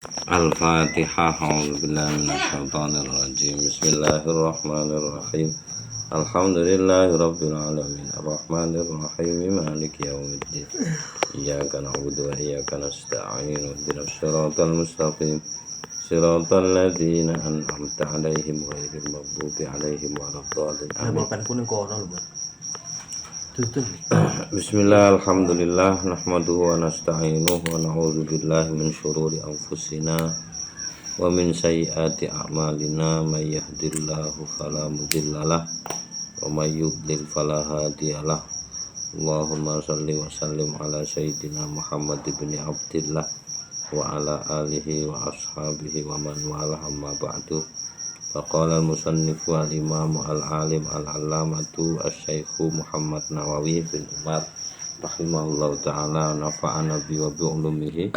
Al-Fatihah. A'udzubillahi minasyaitonir rajim. Bismillahirrahmanirrahim. Alhamdulillahirabbil alamin. Arrahmanir rahim. Maliki yaumiddin. Iyyaka na'budu wa iyyaka nasta'in. Ihdinas siratal mustaqim. Siratal ladzina an'amta 'alaihim ghairil maghdubi 'alaihim waladdallin. Amin. Bismillah, alhamdulillah, nahmaduhu wa nasta'inuhu wa na'udzu billahi min syururi anfusina wa min sayyiati a'malina. May yahdihillahu fala mudhillalah wa may yudlil fala hadiyalah. Allahumma shalli wa sallim ala sayyidina Muhammad ibn Abdillah wa ala alihi wa ashabihi wa man wala, amma ba'du. Faqala al-musannifu al-imamu al-alim al-allamatu asy-syaikhu Muhammad Nawawi bin Umar rahimahullahu ta'ala, nafa'ana bi wa bi'ulumihi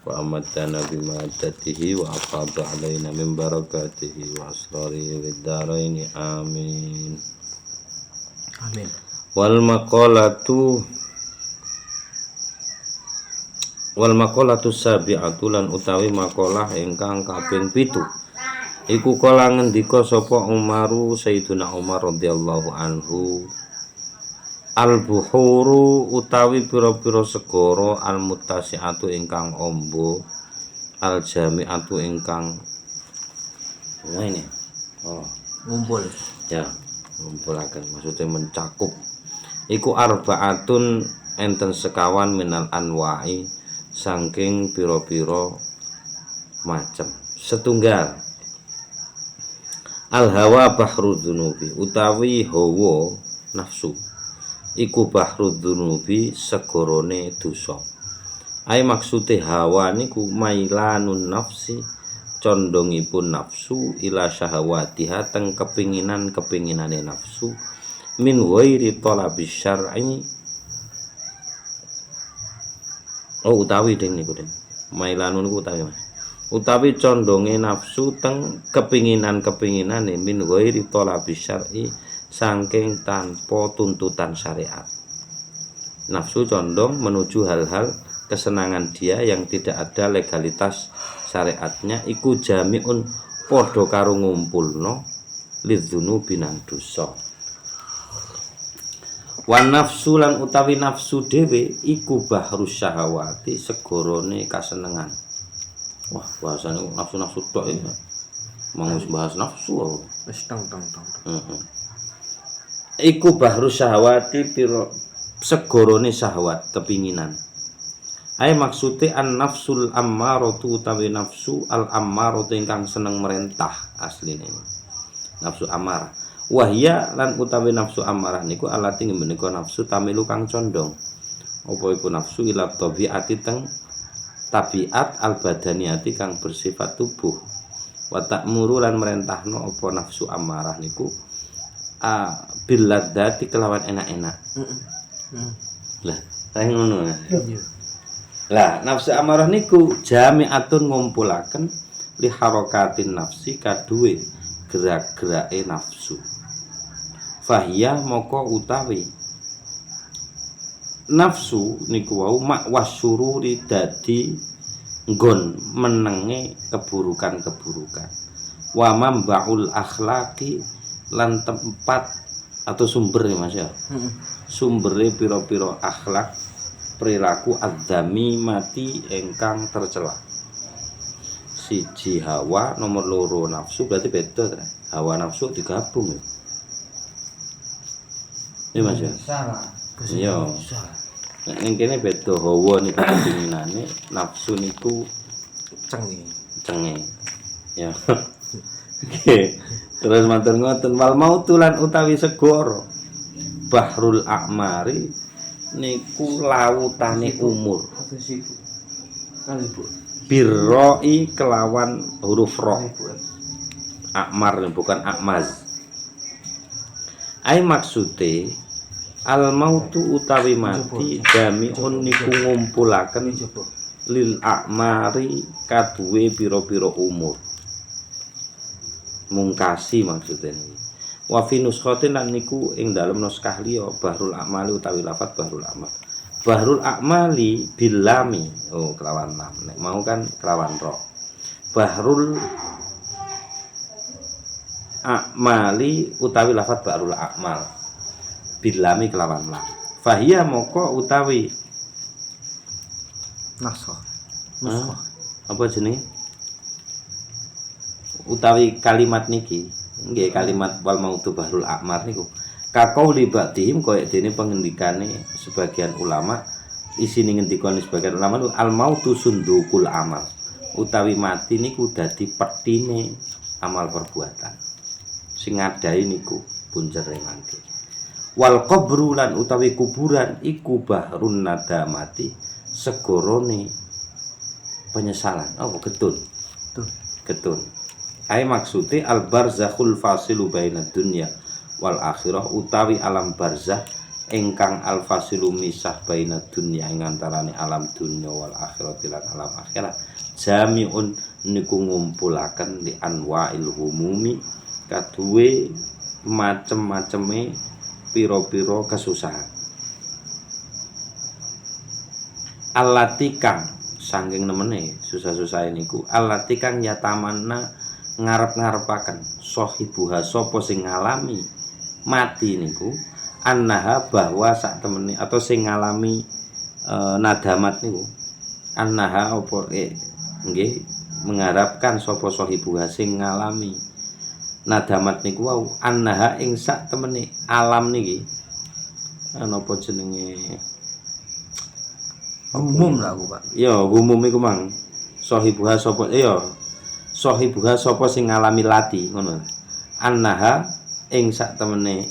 wa amadana bi ma'adatihi wa afada alaina min barakatihi wa asrarihi bid-daraini amin. Amin. Wal maqalatu sabi'atu, lan utawi maqalah ingkang kaping 7. Iku kala ngendika sapa Umaru, Sayyiduna Umar radhiyallahu anhu, al-buhuru utawi pira-pira segara, al-muttasi'atu ingkang amba, al-jami'atu ingkang ngumpul. Ya, ngumpulaken maksudnya mencakup. Iku arba'atun, enten sekawan minal anwa'i, saking pira-pira macem. Setunggal al-hawa bahru dzunubi, utawi hawa nafsu iku bahru dzunubi, segorone dosa. Ai maksude hawa niku mailanun nafsi, condongipun nafsu ila syahawatiha, teng kepinginane nafsu, min ghairi talabis syar'i. Utawi ding niku ding mailanun niku utawi condonge nafsu teng kepinginane min ghairi talabis syar'i, saking tanpa tuntutan syariat. Nafsu condong menuju hal-hal kesenangan dia yang tidak ada legalitas syariatnya, iku jami'un, padha karo ngumpulno lidzunubi nang dosa. Wan nafsu, lan utawi nafsu dhewe iku bahrus syahawati, segorone kasenengan. Wah, bahasanya nafsu-nafsu tok ini. Mau bahas nafsu wis tang. Iku bahru syahwati, pira segorone syahwat, kepinginan. Ai maksude an nafsul ammaratu, utawi nafsu al ammaratu ingkang seneng merentah asline. Nafsu amarah. Wahya, lan utawi nafsu amarah niku alati menika nafsu tamilu kang condong. Apa iku nafsu ila tabiati, teng tabiat al-badaniyati kang bersifat tubuh. Wa ta'muru, lan merentahno apa nafsu amarah niku bil ladzati, kelawan enak-enak. Lah, kaya ngono. Lah, nafsu amarah niku jami'atun, ngumpulaken li harakatin nafsi, kaduwe gerak-gerake nafsu. Fahiya, moko utawi nafsu niku wau mak wasyururi, dadi nggon menenge keburukan-keburukan. Wa mambaul akhlaqi, lan tempat atau sumber ya Mas ya. Sumbere pira-pira akhlak perilaku adzami mati ingkang tercela. Siji hawa, nomor loro nafsu, berarti beda ta. Hawa nafsu digabung ya. Iya Mas ya. Salah. Iya. Nek ning kene beda, hawa niku kepinginane, nafsu niku cenge. Ya. Oke. Terus matur ngoten, wal mautulan utawi segara, bahrul a'mari niku lautane umur. Birroi, kelawan huruf ro. Akmar, bukan akmaz. Ai maksude al mautu utawi mati, jami'un niku ngumpulaken lil a'mari, kaduwe pira-pira umur. Mungkasi maksudnya ini. Wa fi nuskhatin, lan niku ing dalem naskah liya bahrul a'mali utawi lafat bahrul a'mal. Bahrul a'mali bilami, kelawan lam. Nek mau kan kelawan ro. bahrul a'mali utawi lafat bahrul a'mal bilami kelawan lam fahiya moko utawi Naskah. apa jenenge utawi kalimat niki nggih kalimat wal mautu bahrul a'mar niku kaqauli ba'dihim kaya dene pengendikane sebagian ulama isine ngendikane sebagian ulama niku al mautu sundukul amal utawi mati niku dadi petine amal perbuatan sing ngadai niku puncere mangke wal qabru lan utawi kuburan iku bahrun nadamati segorone penyesalan getun ai maksude al barzakhul fasilu bainad dunya wal akhirah utawi alam barzakh ingkang al fasilu misah bainad dunya ing antarané alam dunya wal akhirati lan alam akhirat jami'un niku ngumpulaken li anwa'il humumi kaduwe macem-maceme pira-pira kesusahan allati kang saking nemene susah-susah niku allati kang yatamanna ngarep-ngarepaken sahibuha sapa sing ngalami mati niku annaha bahwa sak temene atau sing ngalami nadamat niku annaha apa nggih mengharapkan sapa sahibuha sing ngalami nadamat niku wau annaha ing sak temene alam niki napa jenenge Umum lah aku, Pak. ya umum iku mang sahibuha sapa sahibuha sapa sing ngalami lati ngono annaha ing sak temene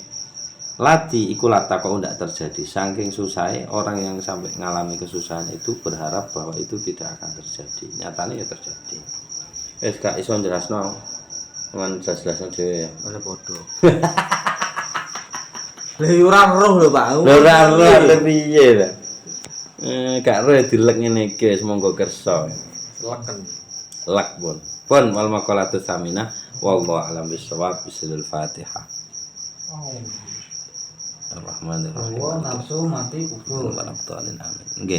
lati iku lata kok ndak terjadi saking susahnya orang yang sampai ngalami kesusahan itu berharap bahwa itu tidak akan terjadi nyatanya ya terjadi wis gak iso jelasno dengan jelas-jelasno dhewe ya Oleh bodoh. Lah ora roh lho, Pak. ora ora piye ta gak roh dilek ngene iki wis monggo kersa Leken. lak pun wal maqalatus saminah wallahu alam bisawab bisil fatihah Ar-Rahmanir Rahim. Nafsu mati kubur. Amin. Nggih.